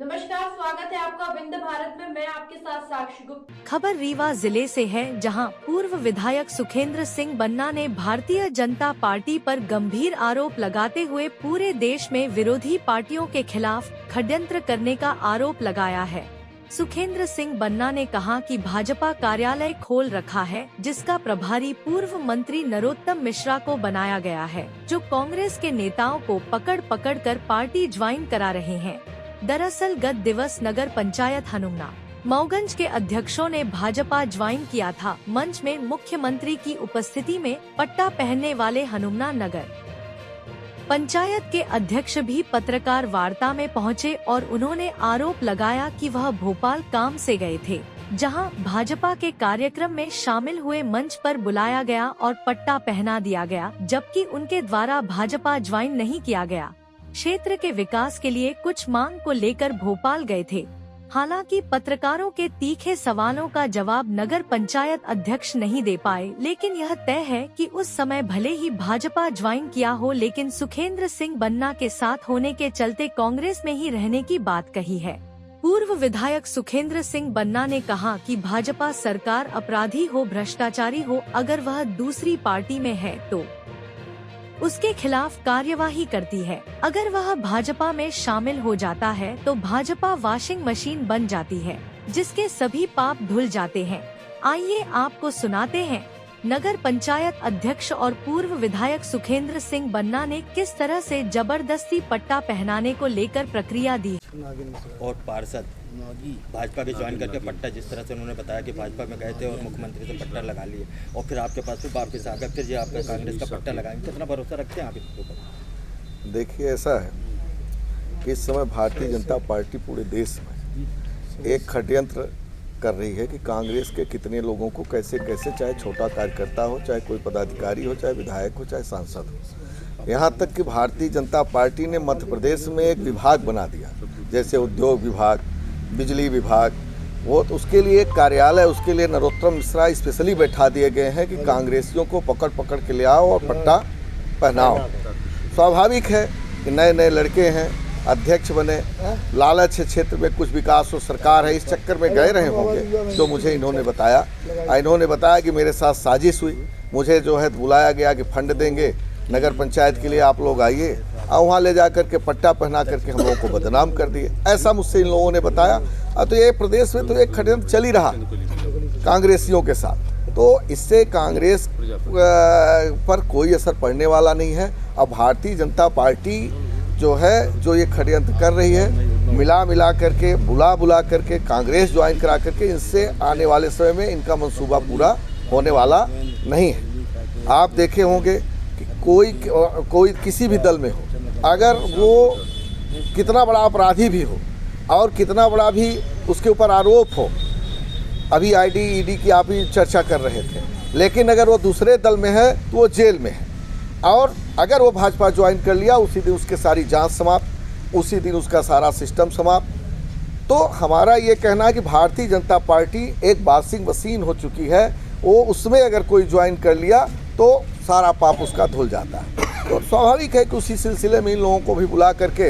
नमस्कार, स्वागत है आपका विंध्य भारत में। मैं आपके साथ साक्षी गुप्ता। खबर रीवा जिले से है, जहां पूर्व विधायक सुखेंद्र सिंह बन्ना ने भारतीय जनता पार्टी पर गंभीर आरोप लगाते हुए पूरे देश में विरोधी पार्टियों के खिलाफ षड्यंत्र करने का आरोप लगाया है। सुखेंद्र सिंह बन्ना ने कहा कि भाजपा कार्यालय खोल रखा है, जिसका प्रभारी पूर्व मंत्री नरोत्तम मिश्रा को बनाया गया है, जो कांग्रेस के नेताओं को पकड़ पकड़ कर पार्टी ज्वाइन करा रहे हैं। दरअसल गत दिवस नगर पंचायत हनुमना मऊगंज के अध्यक्षों ने भाजपा ज्वाइन किया था। मंच में मुख्यमंत्री की उपस्थिति में पट्टा पहनने वाले हनुमना नगर पंचायत के अध्यक्ष भी पत्रकार वार्ता में पहुंचे और उन्होंने आरोप लगाया कि वह भोपाल काम से गए थे, जहां भाजपा के कार्यक्रम में शामिल हुए मंच पर बुलाया गया और पट्टा पहना दिया गया, जबकि उनके द्वारा भाजपा ज्वाइन नहीं किया गया। क्षेत्र के विकास के लिए कुछ मांग को लेकर भोपाल गए थे। हालांकि पत्रकारों के तीखे सवालों का जवाब नगर पंचायत अध्यक्ष नहीं दे पाए, लेकिन यह तय है कि उस समय भले ही भाजपा ज्वाइन किया हो, लेकिन सुखेंद्र सिंह बन्ना के साथ होने के चलते कांग्रेस में ही रहने की बात कही है। पूर्व विधायक सुखेंद्र सिंह बन्ना ने कहा कि भाजपा सरकार अपराधी हो, भ्रष्टाचारी हो, अगर वह दूसरी पार्टी में है तो उसके खिलाफ कार्यवाही करती है। अगर वह भाजपा में शामिल हो जाता है तो भाजपा वॉशिंग मशीन बन जाती है, जिसके सभी पाप धुल जाते हैं। आइए आपको सुनाते हैं नगर पंचायत अध्यक्ष और पूर्व विधायक सुखेंद्र सिंह बन्ना ने किस तरह से जबरदस्ती पट्टा पहनाने को लेकर प्रक्रिया दी। और पार्षद भाजपा के ज्वाइन करके पट्टा, जिस तरह से उन्होंने बताया कि भाजपा में गए थे और मुख्यमंत्री से पट्टा लगा लिए, और फिर आपके पास फिर वापस आ गए, फिर ये आपका कांग्रेस का पट्टा लगाएंगे, कितना भरोसा रखते हैं आप इसके ऊपर? देखिए, ऐसा है कि इस समय भारतीय जनता पार्टी पूरे देश में एक षड्यंत्र कर रही है कि कांग्रेस के कितने लोगों को कैसे कैसे, चाहे छोटा कार्यकर्ता हो, चाहे कोई पदाधिकारी हो, चाहे विधायक हो, चाहे सांसद हो, यहाँ तक कि भारतीय जनता पार्टी ने मध्य प्रदेश में एक विभाग बना दिया, जैसे उद्योग विभाग, बिजली विभाग, वो तो उसके लिए एक कार्यालय, उसके लिए नरोत्तम मिश्रा स्पेशली बैठा दिए गए हैं कि कांग्रेसियों को पकड़ पकड़ के ले आओ और पट्टा पहनाओ। स्वाभाविक है कि नए नए लड़के हैं, अध्यक्ष बने, लालच है क्षेत्र में कुछ विकास हो, सरकार है, इस चक्कर में गए रहे होंगे। जो मुझे इन्होंने बताया कि मेरे साथ साजिश हुई, मुझे जो है बुलाया गया कि फंड देंगे नगर पंचायत के लिए, आप लोग आइए, और वहाँ ले जा करके पट्टा पहना करके हम लोगों को बदनाम कर दिए, ऐसा मुझसे इन लोगों ने बताया। तो ये प्रदेश में तो एक षड्यंत्र चल ही रहा कांग्रेसियों के साथ, तो इससे कांग्रेस पर कोई असर पड़ने वाला नहीं है। अब भारतीय जनता पार्टी जो है, जो ये षड्यंत्र कर रही है, मिला करके बुला करके कांग्रेस ज्वाइन करा करके, इनसे आने वाले समय में इनका मंसूबा पूरा होने वाला नहीं है। आप देखे होंगे कि कोई किसी भी दल में हो, अगर वो कितना बड़ा अपराधी भी हो और कितना बड़ा भी उसके ऊपर आरोप हो, अभी ID ED की आप ही चर्चा कर रहे थे, लेकिन अगर वो दूसरे दल में है तो वो जेल में है, और अगर वो भाजपा ज्वाइन कर लिया, उसी दिन उसके सारी जांच समाप्त, उसी दिन उसका सारा सिस्टम समाप्त। तो हमारा ये कहना है कि भारतीय जनता पार्टी एक वॉशिंग मशीन हो चुकी है, वो उसमें अगर कोई ज्वाइन कर लिया तो सारा पाप उसका धुल जाता है। तो स्वाभाविक है कि उसी सिलसिले में इन लोगों को भी बुला करके,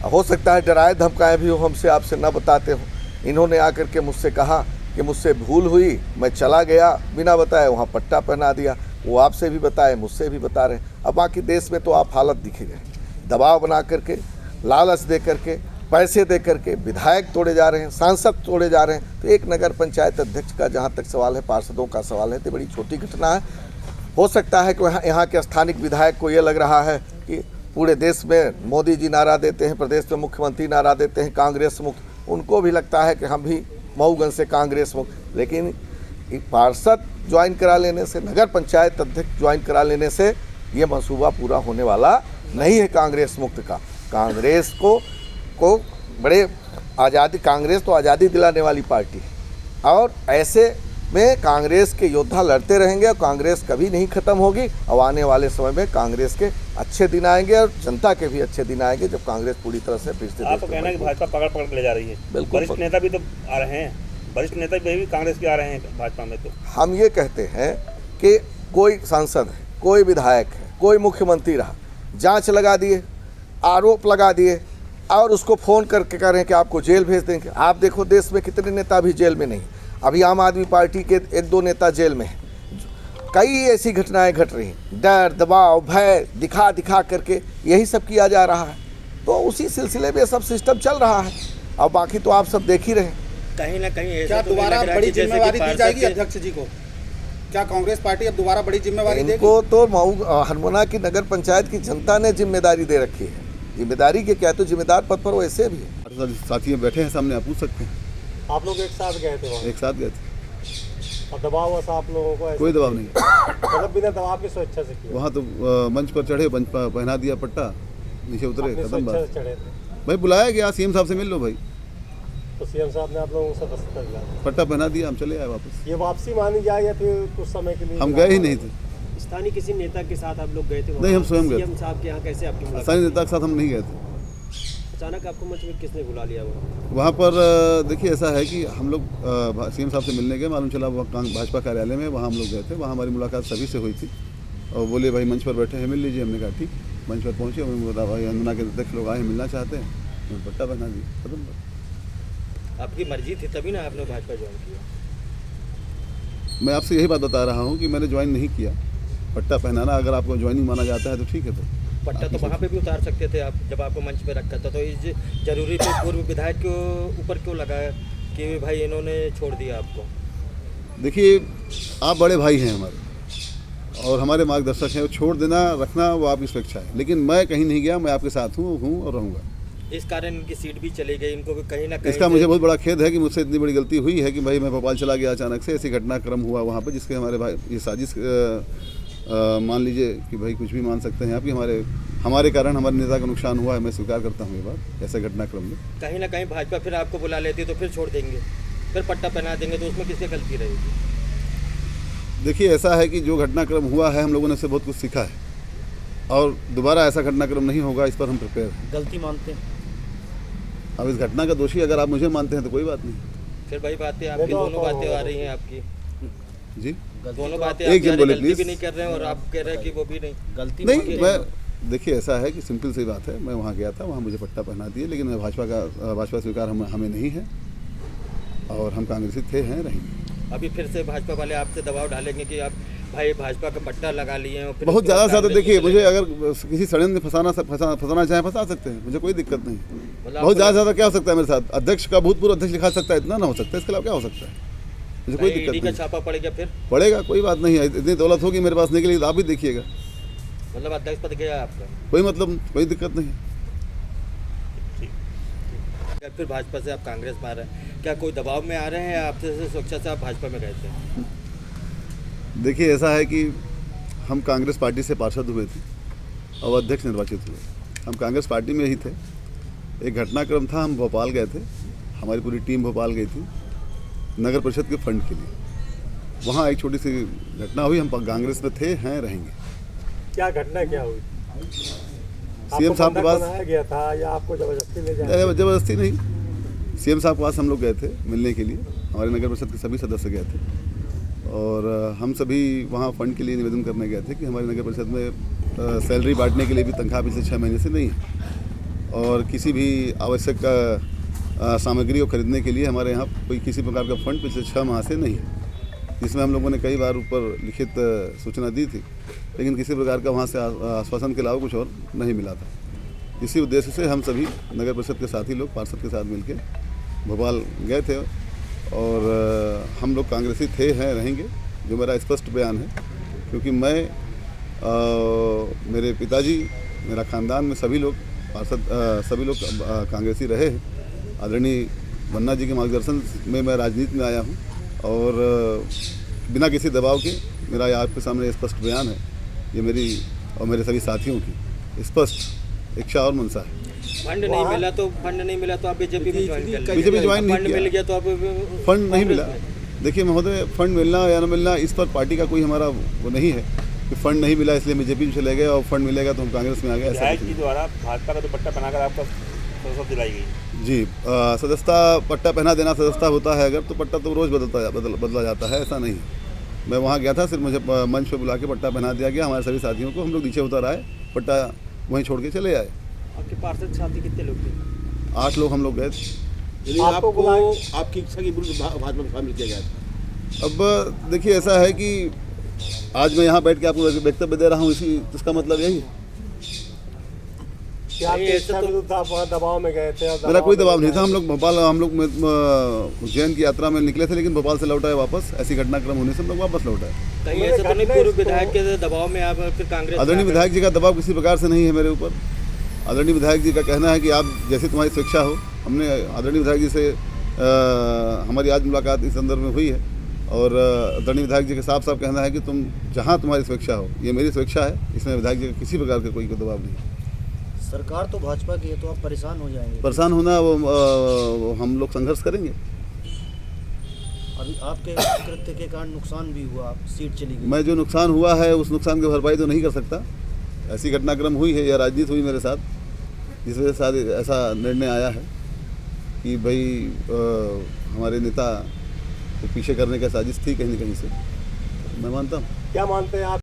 हो सकता है डराए धमकाए भी हो, हमसे आपसे न बताते हो। इन्होंने आकर के मुझसे कहा कि मुझसे भूल हुई, मैं चला गया बिना बताए, वहाँ पट्टा पहना दिया। वो आपसे भी बताए, मुझसे भी बता रहे हैं। अब बाकी देश में तो आप हालत दिखे गए, दबाव बना करके, लालच दे करके, पैसे दे करके विधायक तोड़े जा रहे हैं, सांसद तोड़े जा रहे हैं। तो एक नगर पंचायत अध्यक्ष का जहाँ तक सवाल है, पार्षदों का सवाल है, तो बड़ी छोटी घटना है। हो सकता है कि यहाँ के स्थानिक विधायक को ये लग रहा है कि पूरे देश में मोदी जी नारा देते हैं, प्रदेश में मुख्यमंत्री नारा देते हैं कांग्रेस मुक्त, उनको भी लगता है कि हम भी मऊगंज से कांग्रेस मुक्त। लेकिन पार्षद ज्वाइन करा लेने से, नगर पंचायत अध्यक्ष ज्वाइन करा लेने से ये मंसूबा पूरा होने वाला नहीं है कांग्रेस मुक्त का। कांग्रेस को बड़े आज़ादी, कांग्रेस तो आज़ादी दिलाने वाली पार्टी है, और ऐसे में कांग्रेस के योद्धा लड़ते रहेंगे और कांग्रेस कभी नहीं खत्म होगी। और आने वाले समय में कांग्रेस के अच्छे दिन आएंगे और जनता के भी अच्छे दिन आएंगे, जब कांग्रेस पूरी तरह से फिर से। आपको कहना है कि भाजपा पकड़ पकड़ के ले जा रही है, बिल्कुल। वरिष्ठ नेता भी तो आ रहे हैं, वरिष्ठ नेता भी कांग्रेस के आ रहे हैं भाजपा में। तो हम ये कहते हैं कि कोई सांसद है, कोई विधायक है, कोई मुख्यमंत्री रहा, जांच लगा दिए, आरोप लगा दिए, और उसको फ़ोन करके कह रहे हैं कि आपको जेल भेज देंगे। आप देखो देश में कितने नेता अभी जेल में नहीं, अभी आम आदमी पार्टी के 1-2 नेता जेल में हैं। कई ऐसी घटनाएं घट रही हैं, डर, दबाव, भय दिखा दिखा करके यही सब किया जा रहा है। तो उसी सिलसिले में सब सिस्टम चल रहा है। और बाकी तो आप सब देख ही रहे हैं। कहीं ना कहीं ऐसा क्या तो नहीं दोबारा लग रहा बड़ी कि जैसे कि जिम्मेवारी दी पार्षद जाएगी के- अध्यक्ष जी को? क्या कांग्रेस पार्टी अब दोबारा बड़ी जिम्मेवारी देगी? इनको तो मऊ हरमोना की नगर पंचायत की जनता ने जिम्मेदारी दे रखी है। जिम्मेदारी के क्या, तो जिम्मेदार पद पर वैसे भी है। साथी बैठे हैं सामने, आप पूछ सकते हैं। आप लोग एक साथ गए थे वहाँ? एक साथ गए थे, और दबाव वैसा आप लोगों को ऐसे- कोई दबाव नहीं। मतलब बिना दबाव की स्वेच्छा से किया? वहाँ तो मंच पर चढ़े, मंच पर पहना दिया पट्टा, नीचे उतरे, अपनी खत्म स्वेच्छा बात। से चढ़े थे भाई बुलाया गया, सीएम साहब से मिल लो भाई, तो सीएम साहब ने आप लोगों से दस्तखत दिला? पट्टा पहना दिया, हम चले आए वापस। ये वापसी मानी जाए या फिर कुछ समय के लिए? हम गए ही नहीं थे, स्थानीय किसी नेता के साथ आप लोग गए थे? नहीं, हम स्वयं गए थे। सीएम साहब के यहाँ कैसे आपकी मुलाकात? स्थानीय नेता के साथ हम नहीं गए थे। अचानक आपको मंच में किसने बुला लिया? वो वहाँ पर देखिए ऐसा है कि हम लोग सीएम साहब से मिलने गए, मालूम चला वो भाजपा कार्यालय में, वहाँ हम लोग गए थे। वहाँ हमारी मुलाकात सभी से हुई थी और बोले भाई मंच पर बैठे हैं, मिल लीजिए। हमने कहा ठीक। मंच पर पहुँचे, उन्होंने बोला भाई अंजना के अध्यक्ष लोग आए हैं, मिलना चाहते हैं, उन्होंने पट्टा पहना दिया, खत्म बात। आपकी मर्जी थी तभी ना आपने भाजपा ज्वाइन किया। मैं आपसे यही बात बता रहा हूँ कि मैंने ज्वाइन नहीं किया। पट्टा पहनाना अगर आपको ज्वाइनिंग माना जाता है तो ठीक है। तो पट्टा तो वहाँ पे भी उतार सकते थे आप, जब आपको मंच पे रखा था। तो इस जरूरी तो पूर्व विधायक के ऊपर क्यों लगाया कि भाई इन्होंने छोड़ दिया आपको? देखिए, आप बड़े भाई हैं हमारे और हमारे मार्गदर्शक हैं। वो छोड़ देना रखना वो आपकी स्वेच्छा है, लेकिन मैं कहीं नहीं गया। मैं आपके साथ हूँ और रहूँगा। इस कारण इनकी सीट भी चली गई, इनको भी कहीं ना कहीं इसका मुझे बहुत बड़ा खेद है कि मुझसे इतनी बड़ी गलती हुई है कि भाई मैं भोपाल चला गया अचानक से। ऐसी घटनाक्रम हुआ वहाँ पर जिसके हमारे भाई ये साजिश मान लीजिए कि भाई कुछ भी मान सकते हैं आप कि हमारे कारण हमारे नेता का नुकसान हुआ है। मैं स्वीकार करता हूँ ये बात। ऐसे घटनाक्रम में कहीं ना कहीं भाजपा फिर आपको बुला लेती तो फिर छोड़ देंगे, फिर पट्टा पहना देंगे, तो उसमें किसकी गलती रहेगी? देखिए ऐसा है कि जो घटनाक्रम हुआ है हम लोगों ने इससे बहुत कुछ सीखा है और दोबारा ऐसा घटनाक्रम नहीं होगा, इस पर हम प्रिपेयर हैं। गलती मानते हैं? अब इस घटना का दोषी अगर आप मुझे मानते हैं तो कोई बात नहीं। फिर भाई बातें आपकी दोनों बातें आ रही हैं आपकी जी, दोनों बातें एक आपकी जन आ रही, बोले, गलती प्लीज। भी नहीं कर रहे हैं और आप कह रहे हैं कि वो भी नहीं। गलती नहीं, मैं देखिए ऐसा है कि सिंपल सी बात है। मैं वहाँ गया था, वहाँ मुझे पट्टा पहना दिए, लेकिन मैं भाजपा स्वीकार हमें नहीं है और हम कांग्रेसी थे, हैं, रहेंगे। अभी फिर से भाजपा वाले आपसे दबाव डालेंगे कि आप भाई भाजपा का पट्टा लगा लिए हैं और फिर बहुत ज़्यादा कांग्रेस देखिए, में चले मुझे गए। अगर किसी षड्यंत्र में फंसाना चाहे फंसा सकते हैं, मुझे कोई दिक्कत नहीं। मतलब बहुत आपको- ज़्यादा क्या हो सकता है मेरे साथ? अध्यक्ष का भूतपूर्व अध्यक्ष लिखा सकता है, इतना ना हो सकता है। इसके अलावा क्या हो सकता है? मुझे कोई कहीं दिक्कत ईडी का नहीं। छापा पड़ेगा फिर? पड़ेगा, कोई बात नहीं है। इतनी दौलत होगी मेरे पास निकली तो आप भी देखिएगा। मतलब अध्यक्ष पद गया आपका? कोई मतलब, कोई दिक्कत नहीं है। क्या फिर भाजपा से आप कांग्रेस में आ रहे हैं? क्या कोई दबाव में आ रहे हैं आपसे सुरक्षा से आप भाजपा में गए थे? देखिए ऐसा है कि हम कांग्रेस पार्टी से पार्षद हुए थे और अध्यक्ष निर्वाचित हुए। हम कांग्रेस पार्टी में ही थे। एक घटनाक्रम था, हम भोपाल गए थे, हमारी पूरी टीम भोपाल गई थी नगर परिषद के फंड के लिए। वहाँ एक छोटी सी घटना हुई। हम कांग्रेस में थे, हैं, रहेंगे। क्या घटना क्या हुई? सीएम साहब के पास बनाया गया था या आपको जबरदस्ती ले जाया? जबरदस्ती नहीं, सीएम साहब के पास हम लोग गए थे मिलने के लिए। हमारे नगर परिषद के सभी सदस्य गए थे और हम सभी वहाँ फंड के लिए निवेदन करने गए थे कि हमारे नगर परिषद में सैलरी बांटने के लिए भी तनख्वाह पिछले 6 महीने से नहीं है और किसी भी आवश्यक सामग्री को खरीदने के लिए हमारे यहाँ कोई किसी प्रकार का फंड पिछले 6 माह से नहीं है, जिसमें हम लोगों ने कई बार ऊपर लिखित सूचना दी थी, लेकिन किसी प्रकार का वहाँ से आश्वासन के अलावा कुछ और नहीं मिला था। इसी उद्देश्य से हम सभी नगर परिषद के साथी लोग पार्षद के साथ मिलकर भोपाल गए थे और हम लोग कांग्रेसी थे, हैं, रहेंगे, जो मेरा स्पष्ट बयान है। क्योंकि मैं मेरे पिताजी, मेरा ख़ानदान में सभी लोग पार्षद सभी लोग कांग्रेसी रहे हैं। आदरणीय बन्ना जी के मार्गदर्शन में मैं राजनीति में आया हूँ और बिना किसी दबाव के मेरा ये आपके सामने स्पष्ट बयान है। ये मेरी और मेरे सभी साथियों की स्पष्ट इच्छा और मनसा है। फंड नहीं मिला तो आप बीजेपी में ज्वाइन कर लीजिए। बीजेपी ज्वाइन नहीं फंड किया। मिल गया तो आप फंड नहीं कांग्रेस मिला। में। देखिए महोदय, फंड मिलना या न मिलना इस पर पार्टी का कोई हमारा वो नहीं है कि फंड नहीं मिला इसलिए बीजेपी में चले गए और फंड मिलेगा तो हम कांग्रेस में आ गए। ऐसा विधायक कुछ जी नहीं। द्वारा भाजपा का दुपट्टा पहनाकर आपको सदस्यता दिलाई गई। जी, सदस्यता पट्टा पहना देना सदस्यता होता है अगर, तो पट्टा तो रोज़ बदला जाता है, ऐसा नहीं है। मैं वहाँ गया था, सिर्फ मुझे मंच पे बुला के पट्टा पहना दिया गया। हमारे सभी साथियों को हम लोग नीचे उतर आए, पट्टा वहीं छोड़ के चले आए। आपके पार्षद साथी कितने लोग थे? 8 लोग हम लोग गए थे। आपको बुलाया आपकी इच्छा के विरुद्ध भाजपा में शामिल किया गया था। अब देखिए ऐसा है कि आज मैं यहाँ बैठ के आपको वक्तव्य दे रहा हूँ, इसका मतलब यही है। कि आपकी इच्छा के विरुद्ध आप वहाँ दबाव में गए थे? और मेरा कोई दबाव नहीं था। हम लोग उज्जैन की यात्रा में निकले थे, लेकिन भोपाल से लौट आए वापस। ऐसी घटनाक्रम होने से हम लोग वापस लौट आए। कहीं ऐसा तो नहीं पूर्व विधायक के दबाव में आप फिर कांग्रेस? आदरणीय विधायक जी का दबाव किसी प्रकार से नहीं है मेरे ऊपर। आदरणीय विधायक जी का कहना है कि आप जैसे तुम्हारी स्वेच्छा हो। हमने आदरणीय विधायक जी से हमारी आज मुलाकात इस संदर्भ में हुई है, और आदरणीय विधायक जी का साफ साफ कहना है कि तुम जहाँ तुम्हारी स्वेच्छा हो, ये मेरी स्वेच्छा है। इसमें विधायक जी का किसी प्रकार का कोई दबाव नहीं है। सरकार तो भाजपा की है, तो आप परेशान हो जाएंगे। परेशान होना वो हम लोग संघर्ष करेंगे। अभी आपके कृत्य के कारण नुकसान भी हुआ, आप सीट चली गई। मैं जो नुकसान हुआ है उस नुकसान की भरपाई तो नहीं कर सकता। ऐसी घटनाक्रम हुई है या राजनीति हुई मेरे साथ, जिस वजह से ऐसा निर्णय आया है कि भाई हमारे नेता को पीछे करने का साजिश थी कहीं न कहीं से। मैं मानता हूँ। क्या मानते हैं आप?